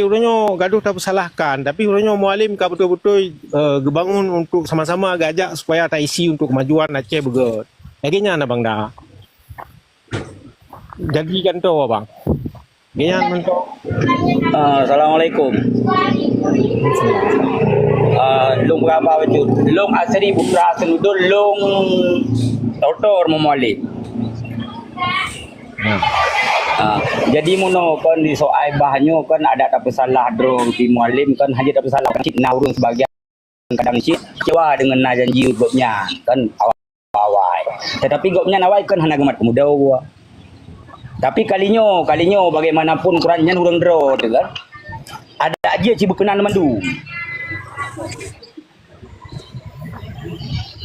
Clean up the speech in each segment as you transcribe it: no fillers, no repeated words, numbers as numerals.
urangnya gaduh tak persalahkan, tapi urangnya mualim ka betul-betul bangun untuk sama-sama gajak supaya tak isi untuk kemajuan Aceh begot. Akhirnya na bang dah. Jadi kan tu bang. Akhirnya mentok. Assalamualaikum. Long berapa wujud? Long asri bukra senudul long totor memali. Jadi mono kan di soal bahannya kan ada tak salah drong di mualim kan hanya tak salah kan naurun sebagian kadang sih cewa dengan janji gopnya kan awal. Tetapi gopnya nawai kan hana gemat pemuda gua. Tapi kalinya bagaimanapun kurangnya urang dro tu kan. Ada aja ci berkenan mandu.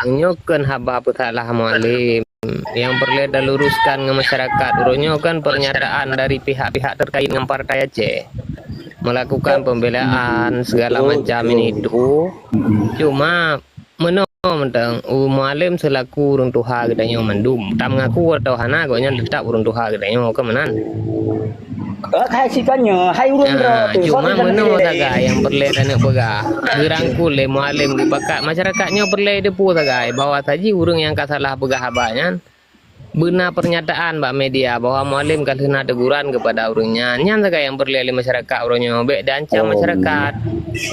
Anyokan haba putalah mualim yang perlu diluruskan ke masyarakat. Urunyo kan pernyataan dari pihak-pihak terkait dengan Partai Aceh melakukan pembelaan segala macam ini itu. Cuma mentang mualim selaku urung tuha gedanya mandum tam ngaku atau hana gonya tetap urung tuha gedanya ke menan. Hai sikannya, hai urun cuma meno taga yang perlu dan pegah gerangkul le mualim dipakai masyarakatnya perlu depu taga bahwa tadi urung yang kasalah pegah abanyan benar pernyataan mbak media bahwa mualim kalau kena teguran kepada urungnya nyan taga yang perlu le masyarakat urungnya bek dan ancam masyarakat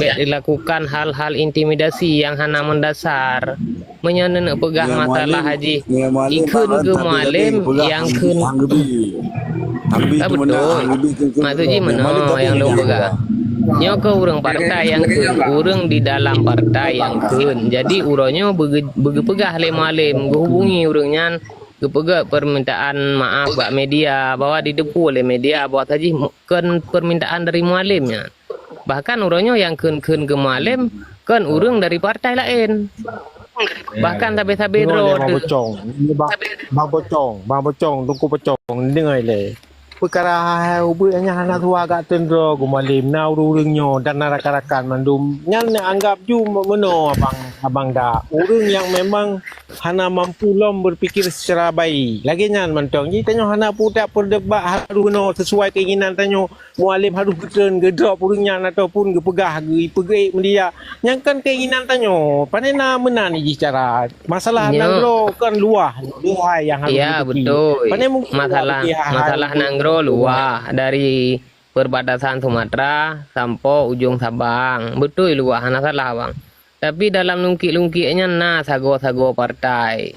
bek dilakukan hal-hal intimidasi yang hana mendasar menyanen pegah masalah haji ikun ke mualim yang kun tak betul. Maksudnya mana yang lu pegang? Nyoka urang partai yang kun, urang di dalam partai yang kun. Jadi urangnya begepegah le mualim, hubungi urangnya gepegah permintaan maaf bak media bahwa didepu oleh media bahwa tadi kan permintaan dari mualimnya. Bahkan urangnya yang kun ke mualim kan urang dari partai lain. Bahkan tabe-tabe road. Bang Bocong, tunggu Pocong, dengar le. Perkara ubahnya anak tua agak tendro gumalim na urungnya dan rakan-rakan mandum nyan anggap ju meno abang dah urung yang memang hana mampu lom berpikir secara baik lagi nyan mentong ji tanyo hana pudak perdebat harus no sesuai keinginan tanyo mualim harus getren gedrop urungnya ataupun gepegah pegei media yang kan keinginan tanyo panena menan ji cara masalah nangro kan luah yang harus ya betul masalah nangro luah dari perbatasan Sumatera sampai ujung Sabang betul luah hana salah bang tapi dalam lungki-lungkinya nah sago-sago partai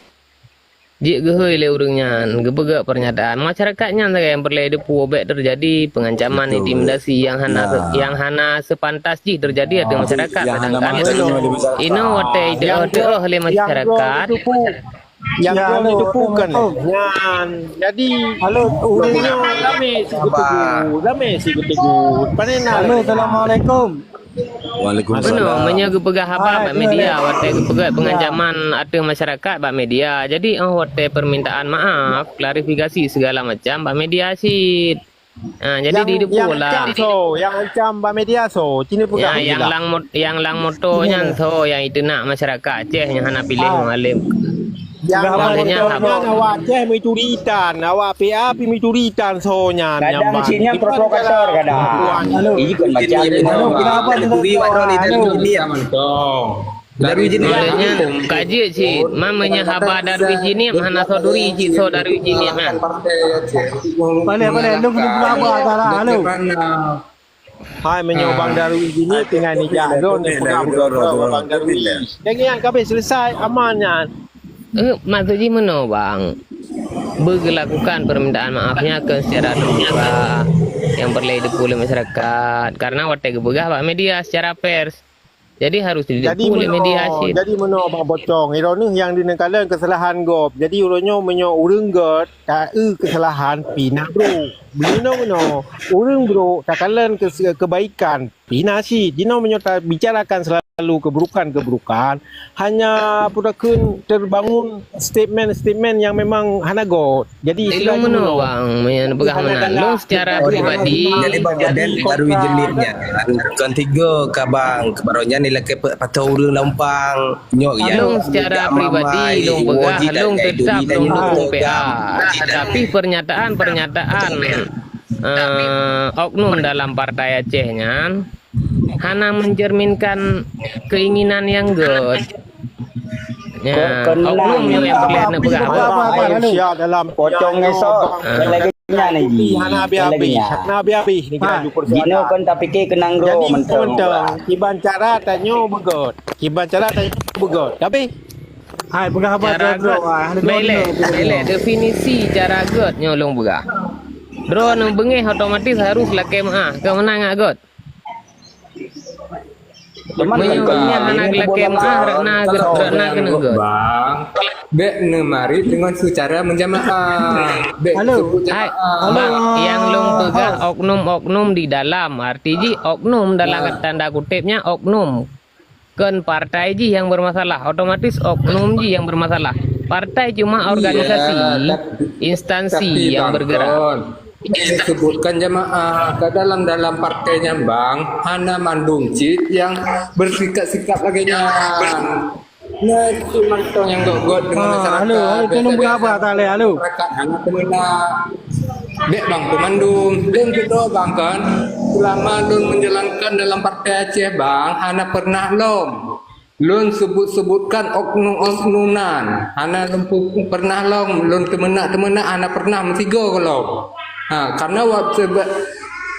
jik gehoy le urungnya gebegak pernyataan masyarakatnya yang perlu depu obek terjadi pengancaman intimidasi yang hana sepantas ji terjadi ada masyarakat sedangkan ino wate ide oleh masyarakat yang itu bukan jadi urungnya rame si ketegur panena. Halo, assalamualaikum. Waalaikumsalam. Menyaga pegah apa media wate pegah pengancaman ada masyarakat bak media. Jadi wate permintaan maaf, klarifikasi segala macam bak media sih. Jadi di depan lah. Yang ancam bak media cini pegah. Yang lang motonya yang itu nak masyarakat Aceh yang hana pilih mualim. Yang awak Aceh mencuritan, awak PA mencuritan soalnya. Kadang sini provokator kadang. Ini kan macam Kenapa dari jenisnya kaji sih mamanya haba dari sini mana soduri so dari sini man Boleh lu kenapa salah halo. Hai menyobang dari sini tinggal ni jadon bang dari. Yang yang kabeh selesai amannya. Maksudnya mana bang berlakukan permintaan maafnya ke secara terbuka yang perlu didepu oleh masyarakat karena wate gebegah pak media secara pers jadi harus didepu oleh mediasi. Jadi mana Bang Bocong ironi yang dinekalan kesalahan gop jadi uronyo menyo urang got tak kesalahan pina bro bino urang bro takalan kebaikan pina sih dino menyo bicarakan selalu keburukan hanya pudakun terbangun statement yang memang hanagot jadi ilmu meno bang menyan lo secara pribadi jadi bagian baru jenisnya kan tiga kabang kebaronya nilai ke patau urang lampang nyok ya long secara pribadi long begah long tetap long PA tapi pernyataan oknum dalam partai Acehnya hanya mencerminkan keinginan yang good. Ya, oknum yang berlihat nak pegang. Aisyah dalam Pocong esok lagi ni. Hana abi-abi. Hana abi-abi ni kita jumpa Dino kan tak fikir kenang jadi ro mentang. kiban cara tanya begot. Kiban cara tanya begot. Tapi Hai penghabat Cara drone. good. Belek definisi cara good nyolong begah. Drone bengih otomatis harus lah kemah. Kau menang ngak god. Menyuruhnya anak laki mah rena kena god. Bang, bek nemari dengan secara menjamaah. Bek Halo. sebut Hai, jamaah. bang, yang long pegang oknum-oknum di dalam. Artinya oknum dalam tanda kutipnya oknum. Kan partai ji yang bermasalah, otomatis oknum ji yang bermasalah. Partai cuma organisasi, instansi yang bergerak. Disebutkan jamaah ke dalam partainya bang, hana mandung cit yang bersikap-sikap lagi Nah, itu mantong yang gok dengan masyarakat. Halo, tolong berapa tali halo. Masyarakat hana kena dek bang pemandung dan kita bang kan selama lun menjalankan dalam partai Aceh bang hana pernah lun sebutkan oknum-oknuman hana pernah lun temenak hana pernah mestigo kalau karena waktu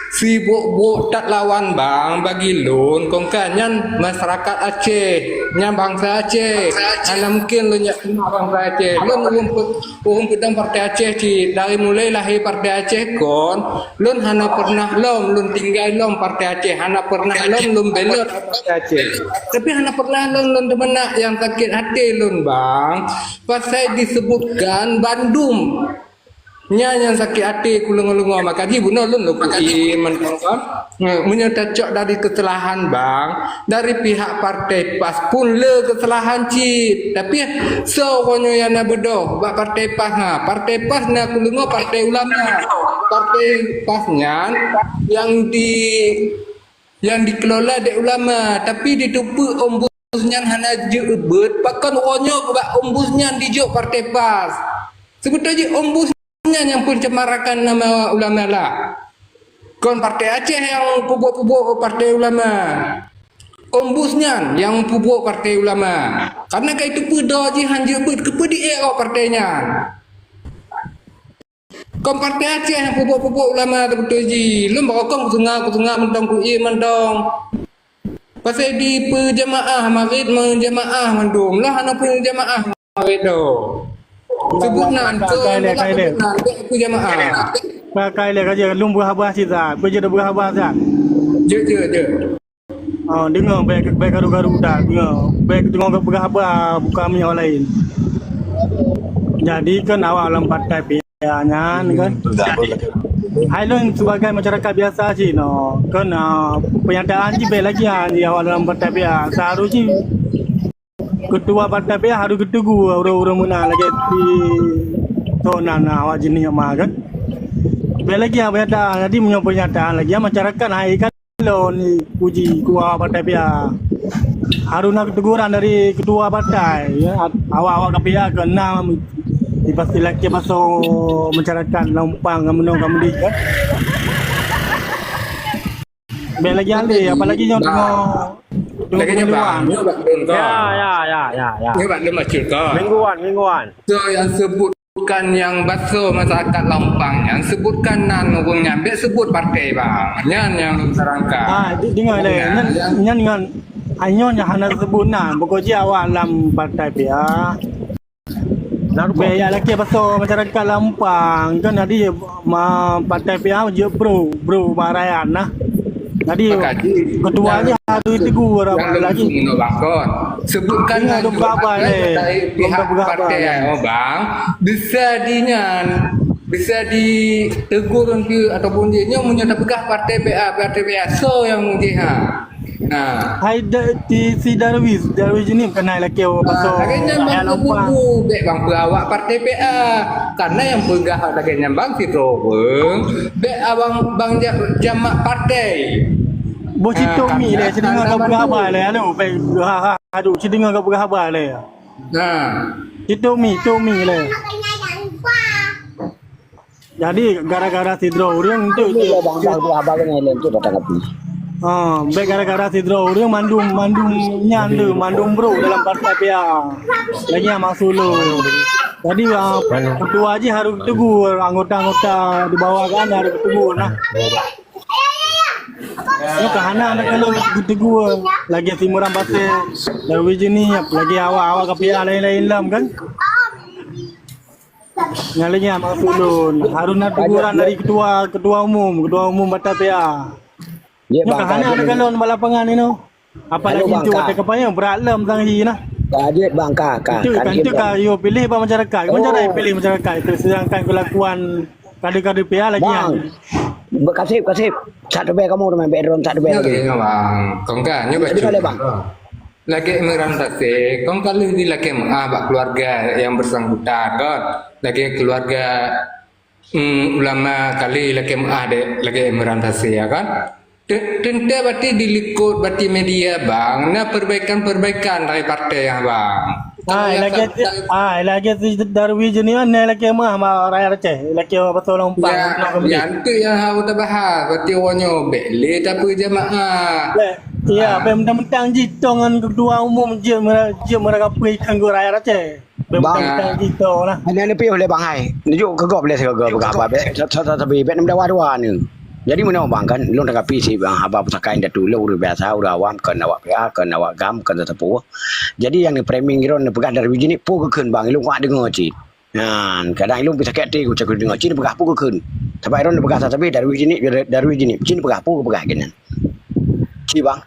si buk tak lawan bang bagi lun kongkannya masyarakat Aceh nya bangsa Aceh hana mungkin lun nyak kenal bangsa Aceh lun umum pedang partai Aceh ci dari mulai lahir partai Aceh kon lun hana pernah lun tinggal partai Aceh hana pernah lun belot partai Aceh tapi hana pernah lun temenak yang sakit hati lun bang pasal disebutkan Bandung yang sakit hati kulung-kulung maka di bunuh lun kui mentongkan menyetacok dari kesalahan bang dari pihak partai PAS pun le kesalahan cip tapi so konyo yang na bedoh bak partai PAS partai PAS na kulung partai ulama partai PASnya yang dikelola de ulama tapi ditupu ombusnya hana jeubet pakan konyo bak ombusnya dijuk partai PAS sebetulnya ombus yang pencemarakan nama ulama lah. Kon partai Aceh yang pupuk-pupuk partai ulama. Ombusnya yang pupuk partai ulama. Karena kai itu pedah je hanja kepedi partainya. Kon partai Aceh yang pupuk-pupuk ulama betul ji. Lu bakong kutengah mentong kui mentong. Pasal di perjamaah maghrib menjamaah mendum lah hana perjamaah maghrib do. Sebutan ke jamaah. Pakai le kaje lum berhabah sisa. Kerja dah berhabah sah. Je. Oh, dengar baik garu-garu dah. Dengar. Baik dengar berhabah bukan mi orang lain. Jadi kan awak dalam partai pianya kan. Hai lun sebagai masyarakat biasa sih no. Kan pernyataan ji baik lagi awak dalam partai pia. Seharusnya ketua partai PA harus ketugu orang-orang mana lagi di tonan awak jenis mah kan. Lagi yang pernyataan tadi punya pernyataan lagi masyarakat hai kan lo ni puji ketua partai PA. Harus nak teguran dari ketua partai ya awak-awak PA kena pasti lagi masuk masyarakat Lampang menong kamdi kan. Lagi ande apalagi yang tengok Lagi bang, ya. Ni bang dia macam kau. Mingguan. So yang sebutkan yang baso masyarakat Lampang, yang sebutkan nan orang nyambil sebut partai bang, yang serangka. Dengar le, dengan anyon yang hana sebut nan, pokoknya awak dalam partai PA. Baya lagi baso masyarakat Lampang kan tadi partai PA je bro marayan nah. Tadi ketuanya harus tegur lagi. Sebutkan dari pihak partai bang bisa ditegur ataupun dia menyatakan pegah partai PA so yang mungkin hai si Darwis ini kenal lagi pasal akhirnya buku bek bang perawak partai PA karena yang pegah akhirnya bang si Robeng bek abang bang jamak partai Bo cito mi le sedang kau berhabar le anu pe aduh sedang kau berhabar le cito mi le Jadi gara-gara sidro urang tu Bang abang ni lain tu datang api. baik gara-gara sidro urang mandum nyandu mandum bro dalam partai PA. Lagi Mak Sulu. Jadi ketua aja harus tegur, anggota-anggota di bawah kan harus tegur nah. Yo kahana nak kalau tegur lagi timuran bate Darwi jeni lagi awak-awak ke PA lain-lain lam kan. Nyalinya Mak Sulun harus nak teguran dari ketua umum Batas PA. Ya Yo kahana nak kalau balapangan ni no. Apalagi itu ada kepayang berat lam tang hi nah. Kajet bang kak. Itu yo pilih apa masyarakat. Macam mana pilih masyarakat itu sedangkan kelakuan kader-kader PA lagi Bang. Kasih. Satu beg kamu main bedroom satu beg lagi. Lagi bang, kong kan nyoba Bang. Lagi merantasi, kong kali di lagi bak keluarga yang bersangkutan kan, lagi keluarga ulama kali lagi lagi merantasi ya kan. Tentu berarti diliput berarti media bang, nah perbaikan dari partai ya bang. Lagi Darwi jenis mana lagi mah rakyat Aceh lagi betul lompang Yang tu yang harus kita bahas berarti orangnya beli tapi jemaah. Ya, bentang-bentang jitong dengan ketua umum je mereka pergi kanggo rakyat Aceh. Bentang jitong lah. Ini pergi oleh bang Hai. Njuk kegop boleh segala apa. Tapi bet nama dua ni. Jadi mana bang kan, lu nak PC bang, abang pusakain datu, lu udah biasa, udah awam, kan awak PA, kan awak gam, kan tetapu. Jadi yang ni framing kira ni pegang dari biji ni, pu kekun bang, lu kuat dengar cik. Kadang lu bisa kete, aku cakap dengar cik, pegang pu kekun. Tapi iron pegang tapi dari biji ni, cik pegang pu pegang gini. Cik bang.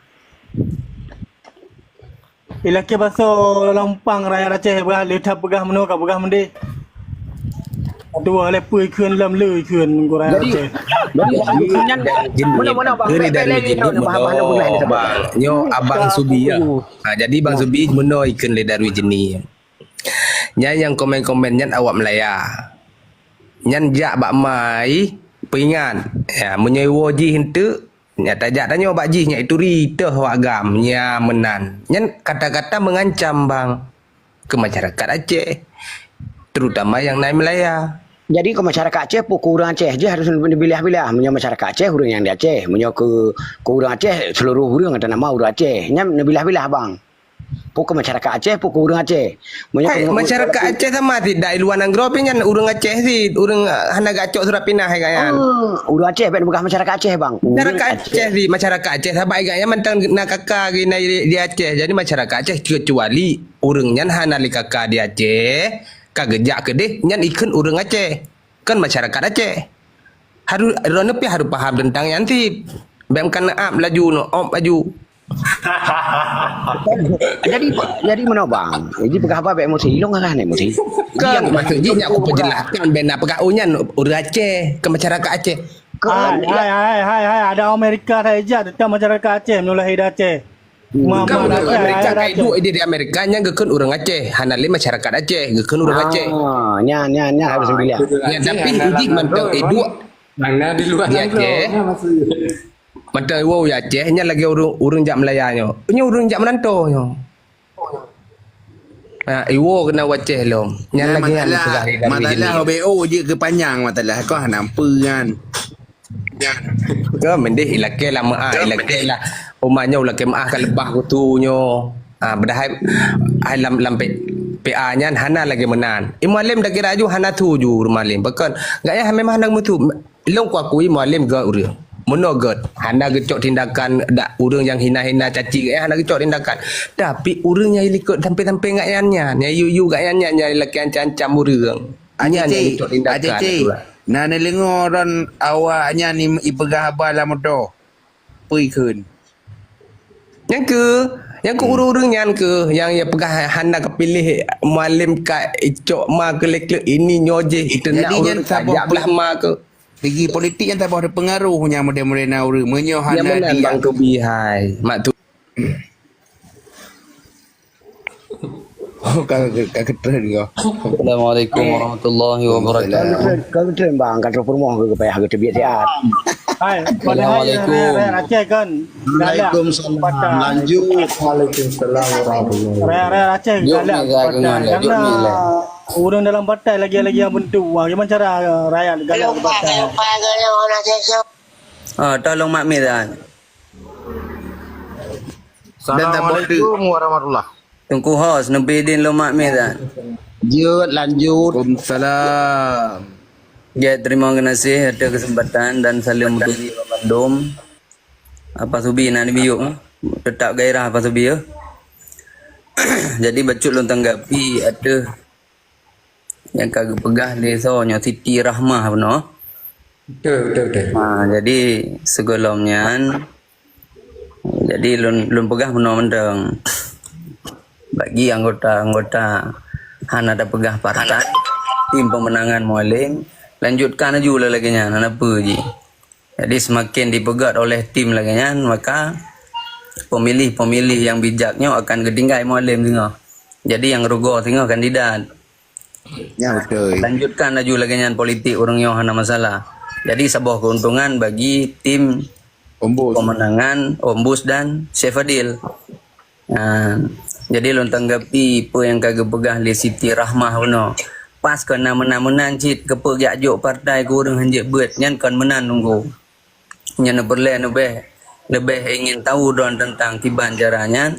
Ilaki baso lompang rakyat Aceh pegang letak pegang menu kau pegang mende. Dua lepuh ikun lam lu ikun rakyat Aceh. Jadi mana bang dari jenis bang nyo abang Subi ya. Jadi bang Subi meno ikan le dari jenis. Nya yang komen-komen nyan awak Melaya. Nyan jak bak mai peringan. Ya menyewa ji hente nya tajak tanya bak ji nya itu rita wagam nya menan. Nyan kata-kata mengancam bang ke masyarakat Aceh. Terutama yang naik Melaya. Jadi ke masyarakat Aceh pukul orang Aceh je harus dibilah-bilah. Punya masyarakat Aceh orang yang di Aceh, punya ke orang Aceh seluruh orang ada nama orang Aceh. Nya bilah-bilah bang. Pukul masyarakat Aceh pukul orang Aceh. Masyarakat Aceh sama tidak luar negeri pinya orang Aceh sih, orang hana gacok surat pinah kan. Orang Aceh bukan masyarakat Aceh bang. Masyarakat Aceh sih, masyarakat Aceh sabai gaya mentang nak kakak gina di Aceh. Jadi masyarakat Aceh kecuali orangnya hana li kakak di Aceh. Kagejak ke deh nyan ikan orang Aceh kan masyarakat Aceh harus ronepi harus paham tentang yanti bem kan up laju no op laju jadi mana bang jadi pegah apa be emosi lo ngah ne emosi kan maksudnya aku penjelaskan ben apa kaunya orang Aceh ke masyarakat Aceh Hai ada Amerika saja tentang masyarakat Aceh menolak hidup Aceh. Bukan Amerika kayak dua ide di Amerika nya gekun orang Aceh, hanali masyarakat Aceh, gekun orang Aceh. Nya harus bilang. Ya tapi ini mantap dua. Mana di luar Aceh. Mantap wow ya Aceh nya lagi urang jak Melayanya. Nya urang jak Menanto nya. Iwo kena Aceh lom. Nya lagi masalah OBO je ke panjang masalah kau nampak kan. Ke mendih ilake lah ilake lah. Umatnya ulah ke maah kan lebah kutunyo. Berdahai ai lam PA nya hana lagi menan. Mualim dah kira aju hana tuju mualim. Bahkan gaya memang hana mutu. Long ku akui mualim ga urang. Mono god hana gecok tindakan dak urang yang hina-hina caci gaya hana gecok tindakan. Tapi urangnya ikut sampai-sampai ngayannya. Nya yu gayannya nya laki ancam urang. Anya gecok tindakan. Nah nelengoran awaknya ni ipegah abala motor. Pui keun. Yang ke urung-urung yang ya pegah handa kepilih mualim ka icok ma ke lek ini nyoje itu nak urung sajak belah ma ke segi politik yang tak ada pengaruhnya model-model na urung menyo handa dia bang tu bihai mak tu keren kau. Assalamualaikum warahmatullahi wabarakatuh. Kalau tu bang kantor permoh ke payah ke tebiat sihat. Hai, Assalamualaikum. Aceh kan. Waalaikumsalam. Lanjut. Waalaikumsalam warahmatullahi wabarakatuh. Raya Aceh galak. Karena Orang dalam partai lagi-lagi yang bentuk. Gimana cara rakyat galau di partai? Tolong makmir dah. Assalamualaikum warahmatullahi. Tunggu hos nabi din lo makmir dah. Lanjut. Waalaikumsalam. Ya, terima kasih ada kesempatan dan salam untuk Bandung. Apa subi nak biuk? Tetap gairah apa subi ya? Jadi bacut lo tanggapi ada yang kagak pegah desanya Siti Rahmah benar. Betul. Jadi sebelumnya jadi lun pegah benar mendeng bagi anggota han ada pegah partai tim pemenangan Mualim lanjutkan aja lagi nya apa je. Jadi semakin dipegat oleh tim lagi nya maka pemilih-pemilih yang bijaknya akan gedinggai Mualim tengah. Jadi yang rugo tengah kandidat. Ya betul. Lanjutkan aja lagi nya politik orang yang hana masalah. Jadi sebuah keuntungan bagi tim pemenangan Ombus dan Syefadil. Jadi lo tanggapi apa yang kagak pegah le Siti Rahmah benar. Pas kena menang cit kepegak jok partai ku orang hanjek buat nyan kan menan nunggu. Nyan perle lebih ingin tahu don tentang tiban caranya.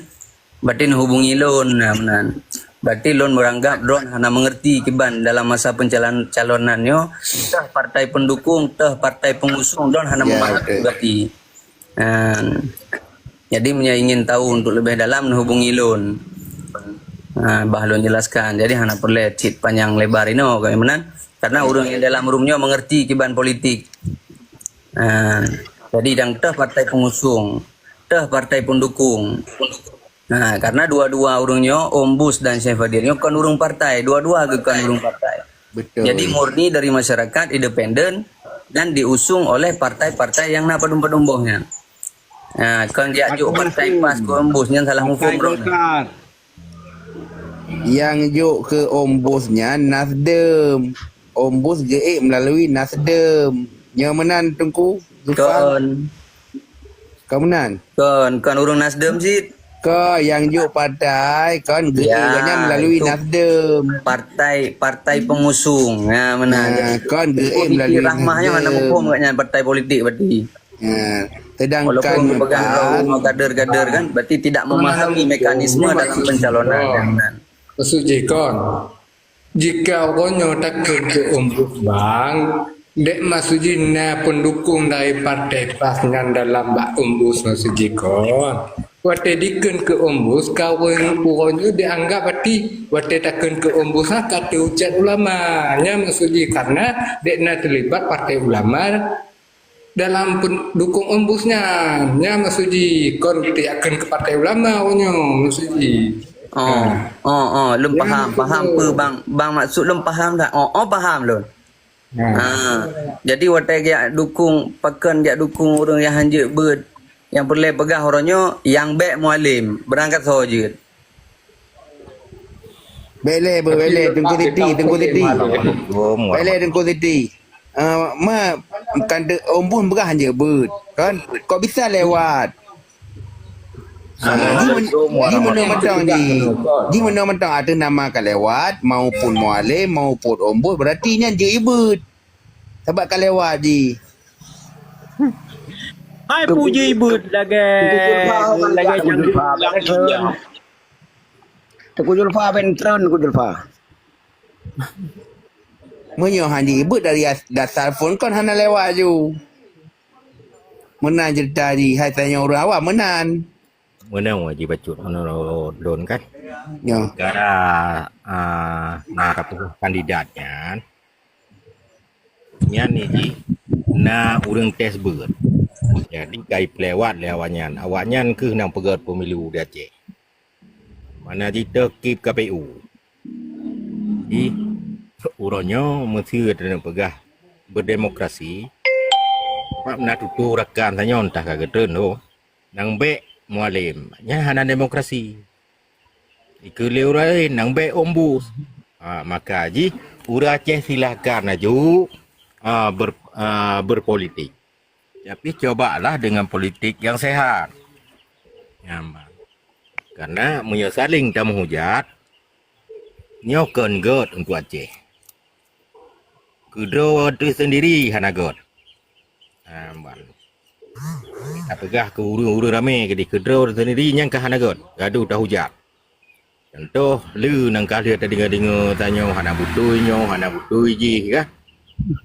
Batin hubungi lon menan. Berarti lon beranggap don hana mengerti kiban dalam masa calonannya teh partai pendukung teh partai pengusung don hana memahami berarti. Jadi ingin tahu untuk lebih dalam hubungi lon. Bahlon jelaskan. Jadi hana perlu cit panjang lebar ini kayak mana? Karena orang yang dalam roomnya mengerti kiban politik. Jadi yang teh partai pengusung, teh partai pendukung. Karena dua-dua orangnya Ombus dan Syefadilnya kan urung partai, dua-dua kan urung partai. Betul. Jadi murni dari masyarakat independen dan diusung oleh partai-partai yang napa domba-dombongnya. Kan diajuk partai pas ke Ombusnya salah hukum bro. Yang juk ke ombusnya Nasdem. Ombus GE melalui Nasdem. Yang menan tengku? Kan Kau urung Nasdem sih. Kau yang juk partai kan GE nya melalui Nasdem. Partai pengusung. Menan. Kan GE melalui Rahmahnya mana hukum katnya partai politik berarti. Sedangkan walaupun pegang kader-kader kan berarti tidak memahami mekanisme dalam pencalonan. Maksudnya kon, jika orangnya takkan ke ombudsman, dek maksudnya pendukung dari partai pasnya dalam bak ombus maksudnya kon. Waktu diken ke ombus, kawan orangnya dianggap berarti waktu takkan ke ombus kata ucat ulama. Nya maksudnya karena dek nak terlibat partai ulama dalam pendukung ombusnya. Nya maksudnya kon tidak akan ke partai ulama orangnya maksudnya. Lum faham pe bang maksud lum faham tak? Faham lun. Jadi watai dia dukung pakan dia dukung orang yang hanjek ber yang perlu pegah orangnya yang baik Mualim berangkat sahaja. Bele tengku titi. Bele tengku titi. Kan ombus berah hanja ber. Kan kau bisa lewat. Di mana mentang ada nama kalewat maupun Mualim maupun ombus berarti nya je ibut. Sebab kalewat ji. Hai puji ibut lagi jam Teku Julfa bentron ku Julfa. Menyo hanya ibut dari dasar phone kon hana lewat ju. Menan cerita ji hai tanya orang awak menan. menang wajib bacut don kan Ya. negara narap kandidatnya nya nih na urang tes ber jadi kai pelewat awaknya ke nang pegat pemilu di Aceh mana kita kip KPU di urangnya mesti ada pegah berdemokrasi pak nak tutur rakan tanya entah kagak no nang be Mualim nya hana demokrasi ikule urai nang be ombus maka ji ura Aceh silakan aju berpolitik tapi cobalah dengan politik yang sehat nyaman karena menyesaling tamu hujat Nyo kon god untuk Aceh. Kedua tu sendiri hana god. Ban. Tak pegah ke uru ramai ke di kedua sendiri yang ke hana god. Gaduh dah hujat. Contoh lu nang kali ada dengar tanya hana butui ji kah?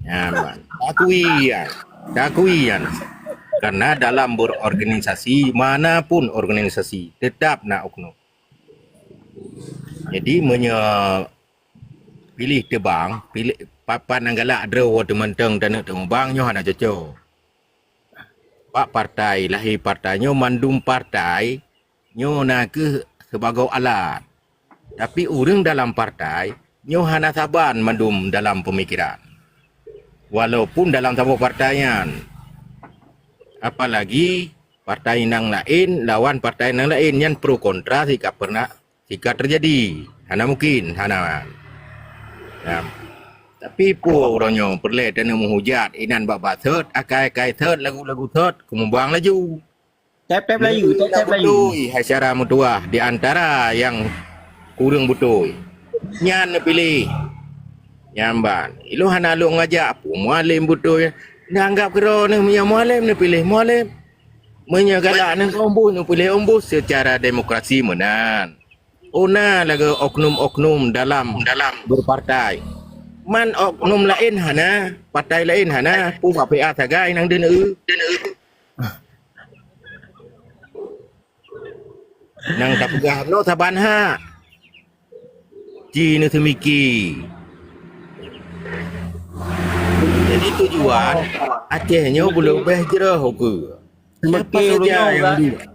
Ban. Takuian. Karena dalam berorganisasi manapun organisasi tetap nak oknum. Jadi pilih tebang, pilih papan anggala draw tementeng dan tembang nyo hana cocok. Pak partai lahir partainya mandum partai nyo nak ke sebagai alat. Tapi orang dalam partai nyo hana saban mandum dalam pemikiran. Walaupun dalam sebuah partaian. Apalagi partai nang lain lawan partai nang lain yang pro kontra jika terjadi, hana mungkin, hana. Ya. Tapi pun orangnya perle dan menghujat, inan bab third, akai third, lagu third, kembang laju. Tap layu. Hai secara mutuah di antara yang kurang betul. Nyan pilih. Nyamban. Ilu hana lu ngajak pun mualim betul. Nanggap kero ni mualim ni pilih mualim. Menyagalak ni ombus ni pilih ombus secara demokrasi menan. Ona lagi oknum-oknum dalam berpartai. Man oknum lain hana, partai lain hana, pu PA sagai nang DNU. Nang tak pegah no saban ha. Ji ni semiki. Jadi tujuan Acehnya boleh lebih jerah ke. Siapa saja yang dia.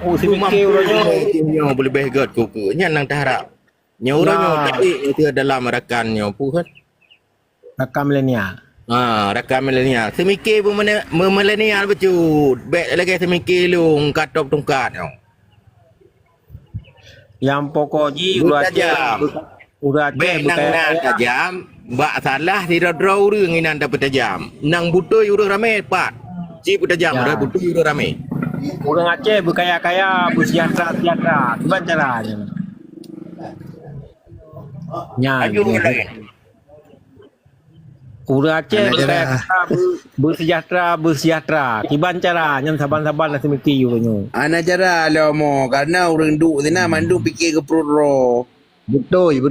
Oh, semikir orangnya boleh behgat kuku. Nya nang harap. Nya orangnya tapi itu dalam rakannya pun. Rakam milenial. Rakam milenial. Semikir pun milenial becut. Baik lagi semikir lu katop tungkat. Yang pokok ji udah baik nang tajam. Bak salah tidak draw orang inan dapat tajam. Nang butoi urang ramai pat. Ji pun tajam, dah butoi urang ramai. Orang Aceh berkaya-kaya, bersejahtera. Gimana caranya? Orang Aceh bersejahtera. Gimana caranya? Saban-saban lah semiki orangnya. Ana cara lah mo karena orang duk sana mandu fikir ke perut ro. Betul.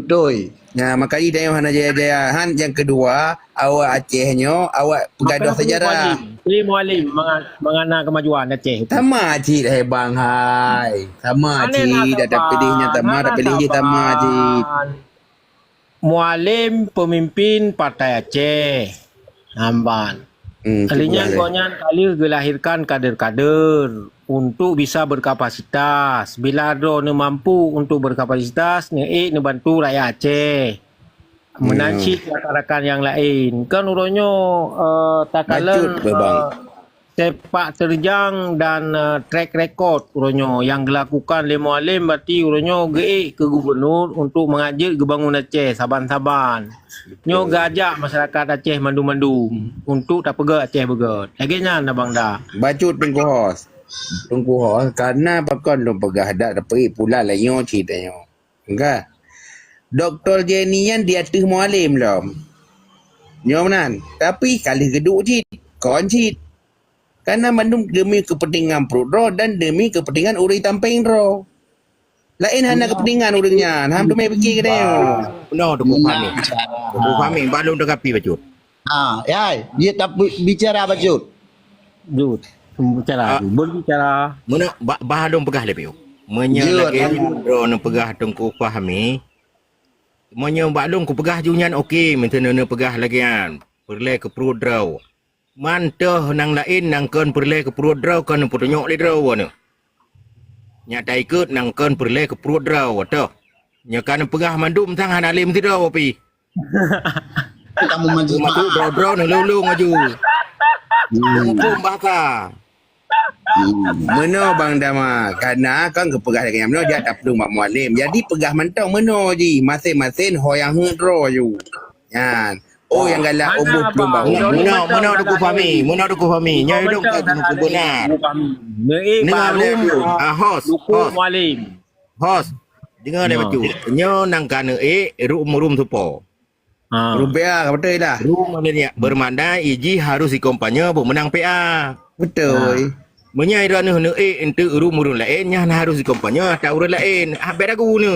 Nah, makanya dia hana jaya-jaya. Han yang kedua, awak Acehnya, awak pegaduh sejarah. Pilih mualim mengana kemajuan Aceh. Sama cik hai bang hai. Sama cik dah pilihnya dah pilih sama cik. Mualim pemimpin Partai Aceh. Namban. Kalinya kali dilahirkan kader-kader untuk bisa berkapasitas. Bila ada mampu untuk berkapasitas, ni bantu rakyat Aceh. Menancik rakan-rakan yang lain. Kan urangnya takalan sepak terjang dan track record urangnya yang dilakukan oleh Mualim berarti urangnya geik ke gubernur untuk mengajak ke bangun Aceh saban-saban. Nyo gajak masyarakat Aceh mandum-mandum untuk tak pegak Aceh begat. Laginya dah bang dah. Bacut Tunggu hos karena pakon dong pegah dak dapat pula lah nyo ceritanya. Enggak. Dr. Jenian dia tuh Mualim lah. Nyo menan. Tapi kali kedua cit. Kon cit. Karena mandum demi kepentingan perut ro dan demi kepentingan uri tamping ro. Lain hanya kepentingan urangnya. Ham tu mai fikir ke dia. No, tu fahami. Tu fahami balung dak api bacut. Dia tak bicara bacut. Berbicara. Mana bahadong pegah lebih. Menyalahkan ro no pegah tengku fahami. Monya balung ku pegah junyan okey, mentene pegah lagian. Perle ke perut draw. Mantah nang lain nang kon perle ke perut draw kan putunyok le draw wana. Nyata ikut nang kon perle ke perut draw wata. Nya kan pegah mandum sang hanalim ti draw api. Kamu maju draw nang lulu maju. Hukum bahasa. Meno bang Dama karena kan kepegah dengan meno dia tak perlu mak Mualim. Jadi pegah mentang meno ji masing-masing hoyang hendro ju. Kan. Oh yang galak umbuh belum bang. Meno duku fahami. Nyai duk tak guna benar. Ni baru host. Mualim. Host. Dengar dia baju. Nyo nang kana rum tu po. Rupiah betul lah. Rum maknanya bermanda iji harus dikompanya pemenang PA. Betul. Menyai rana ente rum lain nya harus dikompanya tak urut lain. Habis aku ni.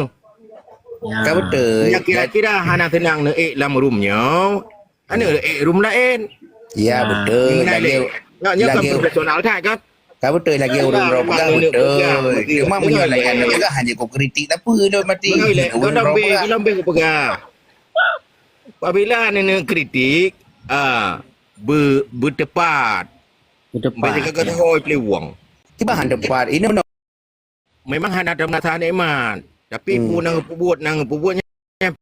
Kau betul. Ya kira-kira hana tenang lam rumnya. Ana rum lain. Ya betul. Nya kan profesional tak kan? Kau betul lagi orang pegang betul. Cuma menyalahkan pegang hanya kau kritik tak apa dah mati. Kau lambe kau pegang. Apabila nene kritik bertepat. Baca kata hoi pelewang. Tiba hang tepat. Ini benar. Memang hana ada penataan iman. Tapi pun nang pebuatnya